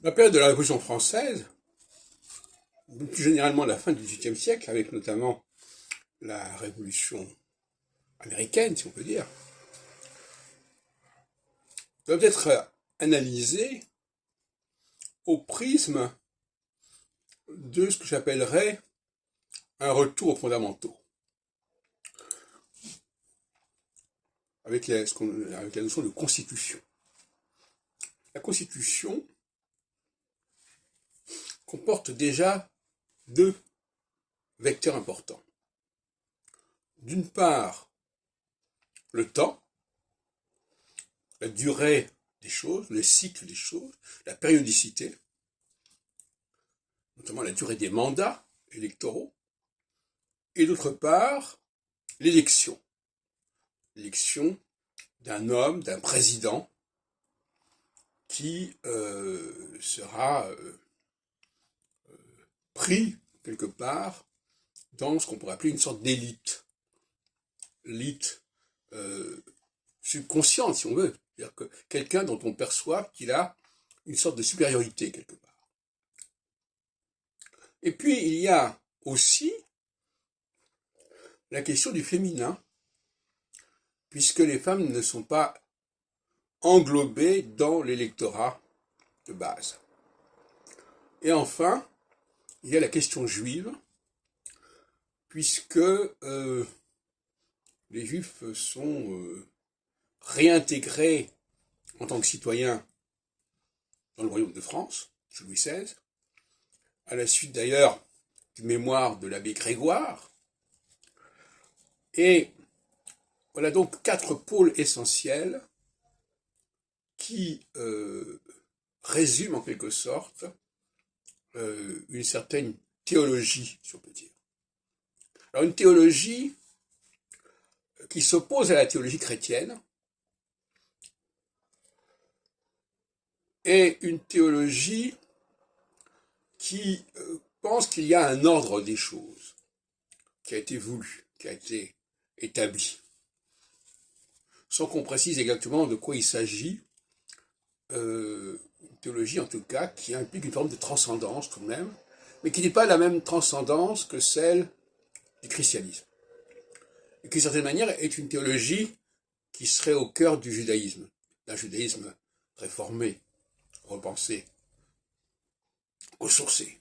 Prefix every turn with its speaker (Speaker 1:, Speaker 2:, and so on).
Speaker 1: La période de la Révolution française, plus généralement la fin du XVIIIe siècle, avec notamment la Révolution américaine, si on peut dire, doivent être analysées au prisme de ce que j'appellerais un retour aux fondamentaux, avec la notion de constitution. La constitution comporte déjà deux vecteurs importants. D'une part, le temps, la durée des choses, le cycle des choses, la périodicité, notamment la durée des mandats électoraux, et d'autre part, l'élection. L'élection d'un homme, d'un président, qui sera pris quelque part dans ce qu'on pourrait appeler une sorte d'élite. L'élite subconsciente, si on veut. C'est-à-dire que quelqu'un dont on perçoit qu'il a une sorte de supériorité quelque part. Et puis, il y a aussi la question du féminin, puisque les femmes ne sont pas englobées dans l'électorat de base. Et enfin, il y a la question juive, puisque les juifs sont réintégrés en tant que citoyens dans le royaume de France, sous Louis XVI, à la suite d'ailleurs du mémoire de l'abbé Grégoire. Et voilà donc quatre pôles essentiels qui résument en quelque sorte une certaine théologie, si on peut dire. Alors une théologie qui s'oppose à la théologie chrétienne et une théologie qui pense qu'il y a un ordre des choses qui a été voulu, qui a été établi, sans qu'on précise exactement de quoi il s'agit. Une théologie en tout cas qui implique une forme de transcendance tout de même, mais qui n'est pas la même transcendance que celle du christianisme. Et qui d'une certaine manière est une théologie qui serait au cœur du judaïsme, d'un judaïsme réformé, repensé, ressourcé.